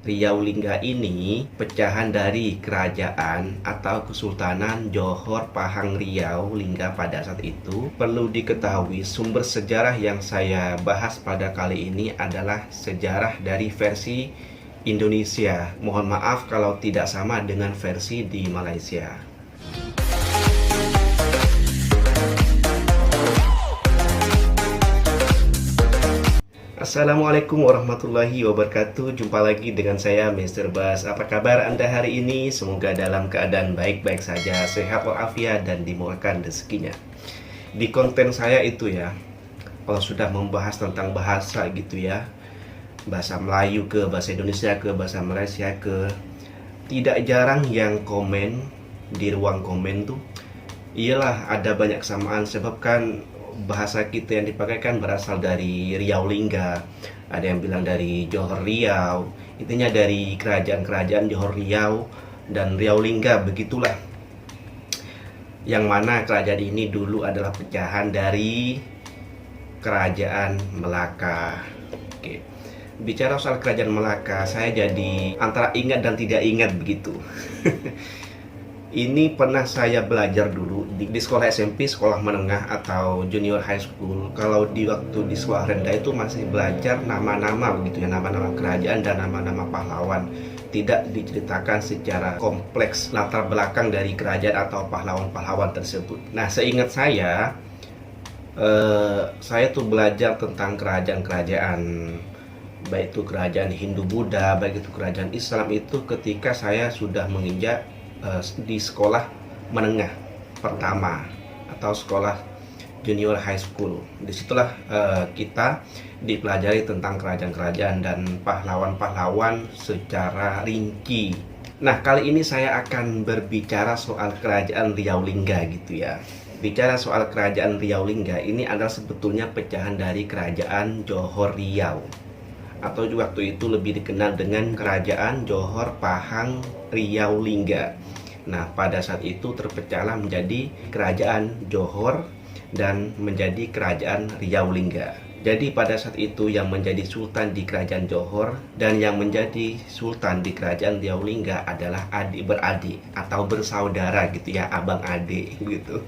Riau Lingga ini pecahan dari kerajaan atau Kesultanan Johor Pahang Riau Lingga pada saat itu. Perlu diketahui sumber sejarah yang saya bahas pada kali ini adalah sejarah dari versi Indonesia. Mohon maaf kalau tidak sama dengan versi di Malaysia. Assalamualaikum warahmatullahi wabarakatuh. Jumpa lagi dengan saya Mr. Bas. Apa kabar Anda hari ini? Semoga dalam keadaan baik-baik saja, sehat walafiat dan dimurahkan rezekinya. Di konten saya itu ya, kalau sudah membahas tentang bahasa gitu ya, bahasa Melayu ke bahasa Indonesia ke bahasa Malaysia ke, tidak jarang yang komen di ruang komen tuh, iyalah ada banyak kesamaan sebab kan bahasa kita yang dipakai kan berasal dari Riau Lingga. Ada yang bilang dari Johor Riau, intinya dari kerajaan-kerajaan Johor Riau dan Riau Lingga, begitulah. Yang mana kerajaan ini dulu adalah pecahan dari kerajaan Melaka. Oke. Bicara soal kerajaan Melaka, saya jadi antara ingat dan tidak ingat begitu. Ini pernah saya belajar dulu di sekolah SMP, sekolah menengah atau junior high school. Kalau di waktu di sekolah rendah itu masih belajar nama-nama begitu ya, nama-nama kerajaan dan nama-nama pahlawan. Tidak diceritakan secara kompleks latar belakang dari kerajaan atau pahlawan-pahlawan tersebut. Nah, seingat saya tuh belajar tentang kerajaan-kerajaan, baik itu kerajaan Hindu-Buddha, baik itu kerajaan Islam, itu ketika saya sudah menginjak di sekolah menengah pertama atau sekolah junior high school. Disitulah kita dipelajari tentang kerajaan-kerajaan dan pahlawan-pahlawan secara rinci. Nah, kali ini saya akan berbicara soal kerajaan Riau Lingga gitu ya. Bicara soal kerajaan Riau Lingga ini adalah sebetulnya pecahan dari kerajaan Johor Riau, atau juga waktu itu lebih dikenal dengan kerajaan Johor Pahang Riau Lingga. Nah, pada saat itu terpecahlah menjadi kerajaan Johor dan menjadi kerajaan Riau Lingga. Jadi pada saat itu yang menjadi sultan di kerajaan Johor dan yang menjadi sultan di kerajaan Riau Lingga adalah adik-beradik atau bersaudara gitu ya, abang adik gitu.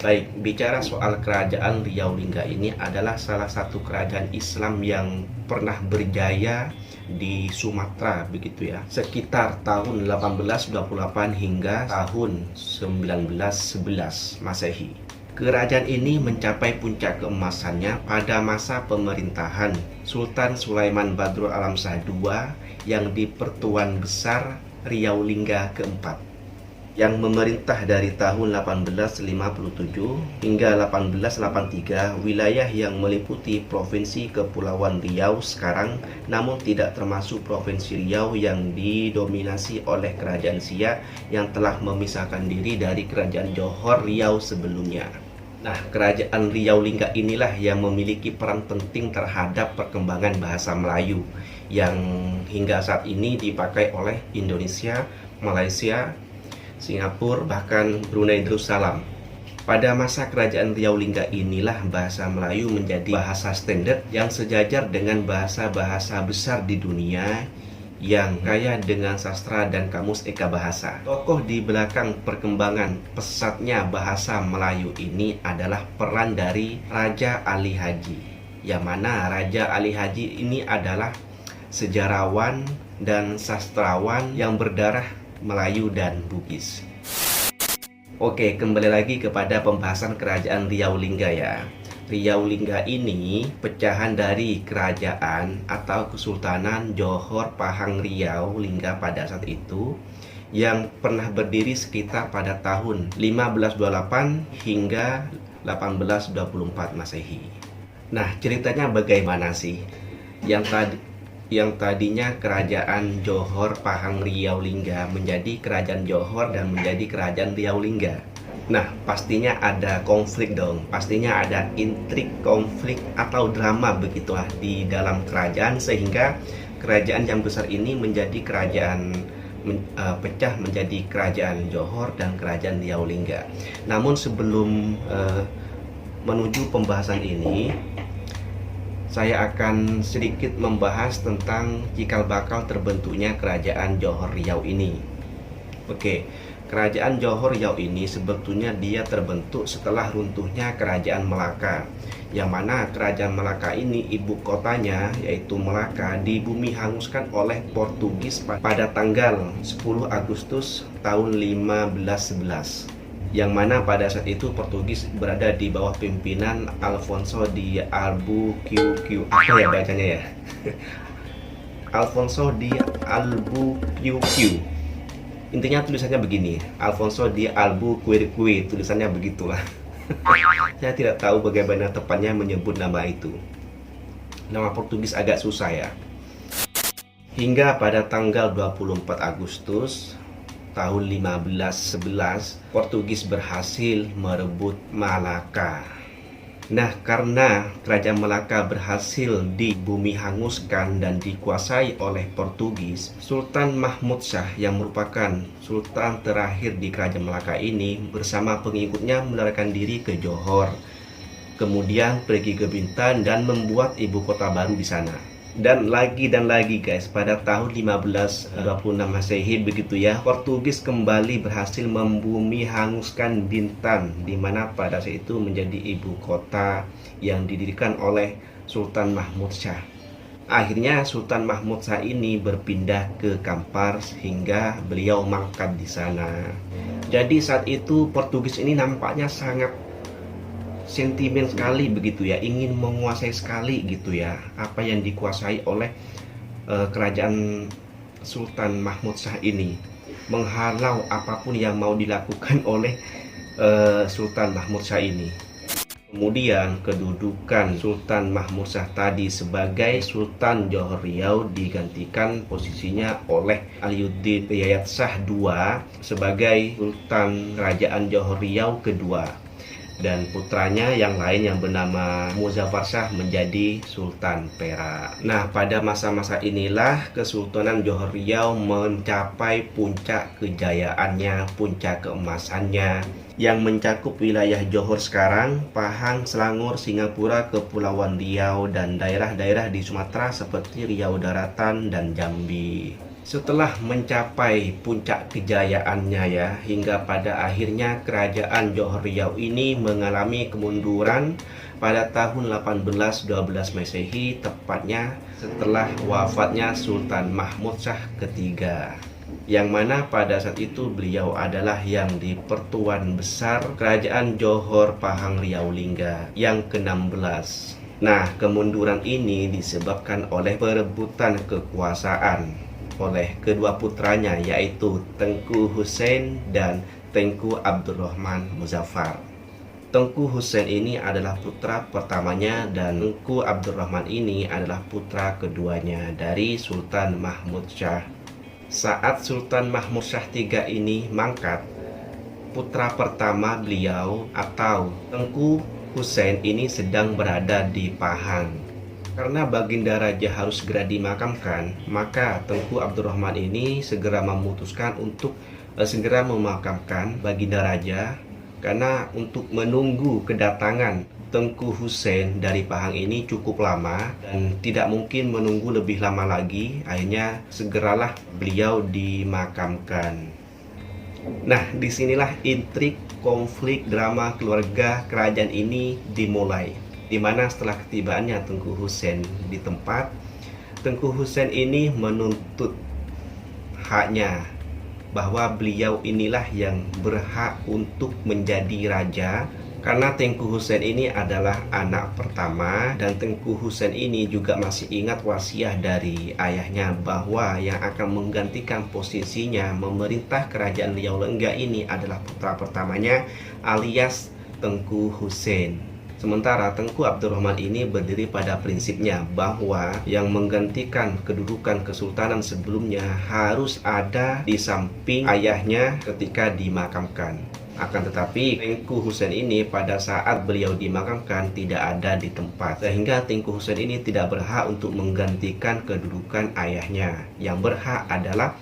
Baik, bicara soal kerajaan Riau Lingga ini adalah salah satu kerajaan Islam yang pernah berjaya di Sumatera begitu ya, sekitar tahun 1828 hingga tahun 1911 Masehi. Kerajaan ini mencapai puncak keemasannya pada masa pemerintahan Sultan Sulaiman Badrul Alam Shah II yang di Pertuan Besar Riau Lingga keempat, yang memerintah dari tahun 1857 hingga 1883, wilayah yang meliputi Provinsi Kepulauan Riau sekarang, namun tidak termasuk Provinsi Riau yang didominasi oleh Kerajaan Siak yang telah memisahkan diri dari Kerajaan Johor Riau sebelumnya. Nah, kerajaan Riau Lingga inilah yang memiliki peran penting terhadap perkembangan bahasa Melayu yang hingga saat ini dipakai oleh Indonesia, Malaysia, Singapura, bahkan Brunei Darussalam. Pada masa kerajaan Riau Lingga inilah bahasa Melayu menjadi bahasa standar yang sejajar dengan bahasa-bahasa besar di dunia yang kaya dengan sastra dan kamus eka bahasa. Tokoh di belakang perkembangan pesatnya bahasa Melayu ini adalah peran dari Raja Ali Haji, yang mana Raja Ali Haji ini adalah sejarawan dan sastrawan yang berdarah Melayu dan Bugis. Oke, kembali lagi kepada pembahasan kerajaan Riau Lingga ya. Riau Lingga ini pecahan dari kerajaan atau Kesultanan Johor Pahang Riau Lingga pada saat itu, yang pernah berdiri sekitar pada tahun 1528 hingga 1824 Masehi. Nah, ceritanya bagaimana sih? Yang tadinya kerajaan Johor Pahang Riau Lingga menjadi kerajaan Johor dan menjadi kerajaan Riau Lingga. Nah, pastinya ada konflik dong. Pastinya ada intrik, konflik atau drama begitulah di dalam kerajaan, sehingga kerajaan yang besar ini menjadi kerajaan pecah menjadi kerajaan Johor dan kerajaan Riau Lingga. Namun sebelum menuju pembahasan ini, saya akan sedikit membahas tentang cikal bakal terbentuknya Kerajaan Johor Riau ini. Oke, Kerajaan Johor Riau ini sebetulnya dia terbentuk setelah runtuhnya Kerajaan Melaka, yang mana Kerajaan Melaka ini ibu kotanya yaitu Melaka dibumi hanguskan oleh Portugis pada tanggal 10 Agustus tahun 1511, yang mana pada saat itu Portugis berada di bawah pimpinan Alfonso de Albuquerque. Apa ya bacanya ya? Alfonso de Albuquerque. Intinya tulisannya begini, Alfonso de Albuquerque, tulisannya begitulah. Saya tidak tahu bagaimana tepatnya menyebut nama itu. Nama Portugis agak susah ya. Hingga pada tanggal 24 Agustus tahun 1511, Portugis berhasil merebut Malaka. Nah, karena Kerajaan Melaka berhasil dibumi hanguskan dan dikuasai oleh Portugis, Sultan Mahmud Shah yang merupakan sultan terakhir di Kerajaan Melaka ini bersama pengikutnya melarikan diri ke Johor, kemudian pergi ke Bintan dan membuat ibu kota baru di sana. Dan lagi guys, pada tahun 1526 Masehi begitu ya, Portugis kembali berhasil membumi hanguskan Bintan, di mana pada saat itu menjadi ibu kota yang didirikan oleh Sultan Mahmud Shah. Akhirnya Sultan Mahmud Shah ini berpindah ke Kampar sehingga beliau mangkat di sana. Jadi saat itu Portugis ini nampaknya sangat sentimen sekali begitu ya, ingin menguasai sekali gitu ya apa yang dikuasai oleh kerajaan Sultan Mahmud Shah ini, menghalau apapun yang mau dilakukan oleh Sultan Mahmud Shah ini. Kemudian kedudukan Sultan Mahmud Shah tadi sebagai Sultan Johor Riau digantikan posisinya oleh Aliuddin Yayat Shah II sebagai Sultan Kerajaan Johor Riau kedua, dan putranya yang lain yang bernama Muzaffar Shah menjadi Sultan Perak. Nah, pada masa-masa inilah Kesultanan Johor Riau mencapai puncak kejayaannya, puncak keemasannya, yang mencakup wilayah Johor sekarang, Pahang, Selangor, Singapura, Kepulauan Riau, dan daerah-daerah di Sumatera seperti Riau Daratan dan Jambi. Setelah mencapai puncak kejayaannya ya, hingga pada akhirnya Kerajaan Johor Riau ini mengalami kemunduran pada tahun 1812 Masehi, tepatnya setelah wafatnya Sultan Mahmud Shah ketiga, yang mana pada saat itu beliau adalah yang di-Pertuan Besar Kerajaan Johor Pahang Riau Lingga yang ke-16. Nah, kemunduran ini disebabkan oleh perebutan kekuasaan oleh kedua putranya, yaitu Tengku Husain dan Tengku Abdurrahman Muzaffar. Tengku Husain ini adalah putra pertamanya dan Tengku Abdurrahman ini adalah putra keduanya dari Sultan Mahmud Shah. Saat Sultan Mahmud Shah III ini mangkat, putra pertama beliau atau Tengku Husain ini sedang berada di Pahang. Karena Baginda Raja harus segera dimakamkan, maka Tengku Abdurrahman ini segera memutuskan untuk segera memakamkan Baginda Raja, karena untuk menunggu kedatangan Tengku Husain dari Pahang ini cukup lama dan tidak mungkin menunggu lebih lama lagi. Akhirnya segeralah beliau dimakamkan. Nah, disinilah intrik, konflik, drama keluarga kerajaan ini dimulai, di mana setelah ketibaannya Tengku Husain di tempat, Tengku Husain ini menuntut haknya, bahwa beliau inilah yang berhak untuk menjadi raja, karena Tengku Husain ini adalah anak pertama, dan Tengku Husain ini juga masih ingat wasiat dari ayahnya bahwa yang akan menggantikan posisinya memerintah kerajaan Riau Lengga ini adalah putra pertamanya alias Tengku Husain. Sementara Tengku Abdurrahman ini berdiri pada prinsipnya bahwa yang menggantikan kedudukan kesultanan sebelumnya harus ada di samping ayahnya ketika dimakamkan. Akan tetapi Tengku Husain ini pada saat beliau dimakamkan tidak ada di tempat, sehingga Tengku Husain ini tidak berhak untuk menggantikan kedudukan ayahnya. Yang berhak adalah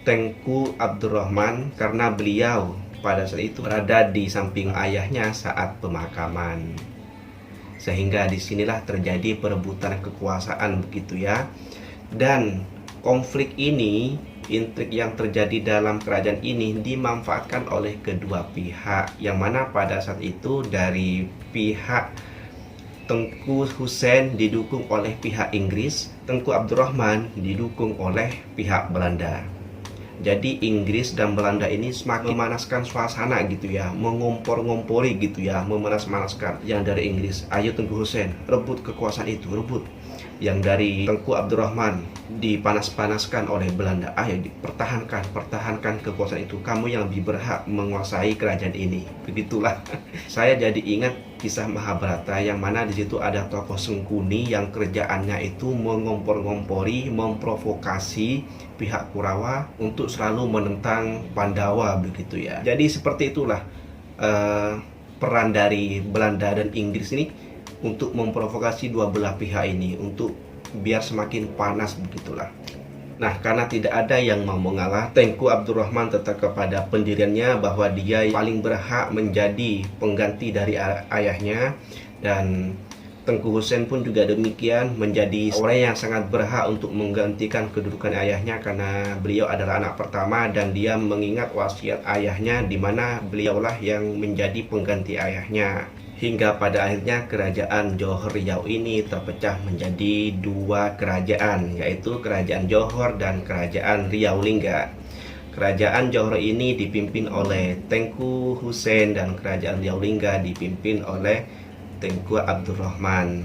Tengku Abdurrahman, karena beliau pada saat itu berada di samping ayahnya saat pemakaman. sehingga disinilah terjadi perebutan kekuasaan begitu ya. Dan konflik ini, intrik yang terjadi dalam kerajaan ini dimanfaatkan oleh kedua pihak, yang mana pada saat itu dari pihak Tengku Hussein didukung oleh pihak Inggris, Tengku Abdurrahman didukung oleh pihak Belanda. Jadi Inggris dan Belanda ini semakin memanaskan suasana gitu ya, mengompor-ngompori gitu ya, memanas-manaskan. Yang dari Inggris, ayo Tengku Hussein, rebut kekuasaan itu, rebut. Yang dari Tengku Abdurrahman dipanas-panaskan oleh Belanda, ayo pertahankan kekuasaan itu, kamu yang lebih berhak menguasai kerajaan ini. Begitulah. Saya jadi ingat kisah Mahabharata, yang mana di situ ada tokoh Sengkuni yang kerjaannya itu mengompor-ngompori, memprovokasi pihak Kurawa untuk selalu menentang Pandawa begitu ya. Jadi seperti itulah peran dari Belanda dan Inggris ini untuk memprovokasi dua belah pihak ini untuk biar semakin panas begitulah. Nah, karena tidak ada yang mau mengalah, Tengku Abdurrahman tetap kepada pendiriannya bahwa dia paling berhak menjadi pengganti dari ayahnya, dan Tengku Hussein pun juga demikian, menjadi orang yang sangat berhak untuk menggantikan kedudukan ayahnya karena beliau adalah anak pertama dan dia mengingat wasiat ayahnya, di mana beliaulah yang menjadi pengganti ayahnya. Hingga pada akhirnya kerajaan Johor Riau ini terpecah menjadi dua kerajaan, yaitu kerajaan Johor dan kerajaan Riau Lingga. Kerajaan Johor ini dipimpin oleh Tengku Hussein dan kerajaan Riau Lingga dipimpin oleh Tengku Abdurrahman.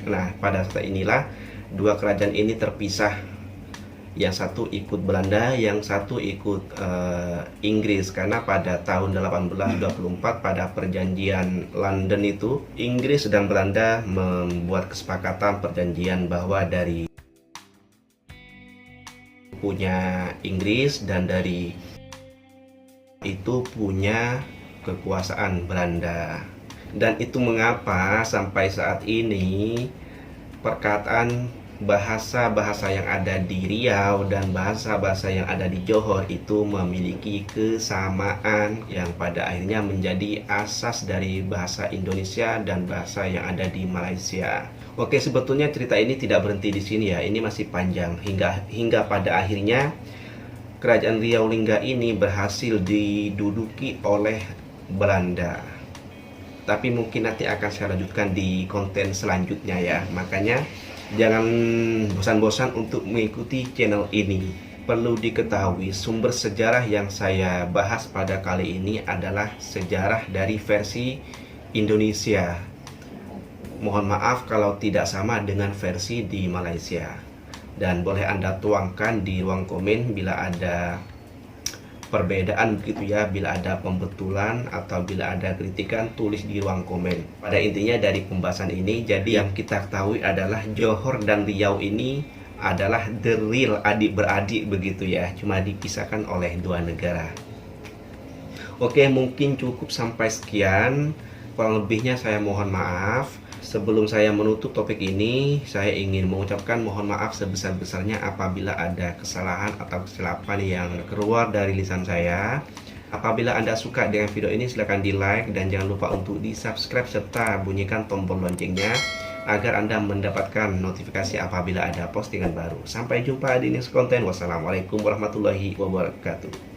Nah, pada saat inilah dua kerajaan ini terpisah. Yang satu ikut Belanda, yang satu ikut Inggris, karena pada tahun 1824 pada perjanjian London itu Inggris dan Belanda membuat kesepakatan perjanjian bahwa dari punya Inggris dan dari itu punya kekuasaan Belanda. Dan itu mengapa sampai saat ini perkataan bahasa-bahasa yang ada di Riau dan bahasa-bahasa yang ada di Johor itu memiliki kesamaan yang pada akhirnya menjadi asas dari bahasa Indonesia dan bahasa yang ada di Malaysia. Oke, sebetulnya cerita ini tidak berhenti di sini ya, ini masih panjang hingga pada akhirnya kerajaan Riau Lingga ini berhasil diduduki oleh Belanda. Tapi mungkin nanti akan saya lanjutkan di konten selanjutnya ya. Makanya jangan bosan-bosan untuk mengikuti channel ini. Perlu diketahui, sumber sejarah yang saya bahas pada kali ini adalah sejarah dari versi Indonesia. Mohon maaf kalau tidak sama dengan versi di Malaysia. Dan boleh Anda tuangkan di ruang komen bila ada perbedaan begitu ya, bila ada pembetulan atau bila ada kritikan, tulis di ruang komen. Pada intinya dari pembahasan ini, jadi yang kita ketahui adalah Johor dan Riau ini adalah the real adik-beradik begitu ya, cuma dipisahkan oleh dua negara. Oke, mungkin cukup sampai sekian, kurang lebihnya saya mohon maaf. Sebelum saya menutup topik ini, saya ingin mengucapkan mohon maaf sebesar-besarnya apabila ada kesalahan atau kesilapan yang keluar dari lisan saya. Apabila Anda suka dengan video ini, silahkan di like dan jangan lupa untuk di subscribe serta bunyikan tombol loncengnya agar Anda mendapatkan notifikasi apabila ada postingan baru. Sampai jumpa di next konten. Wassalamualaikum warahmatullahi wabarakatuh.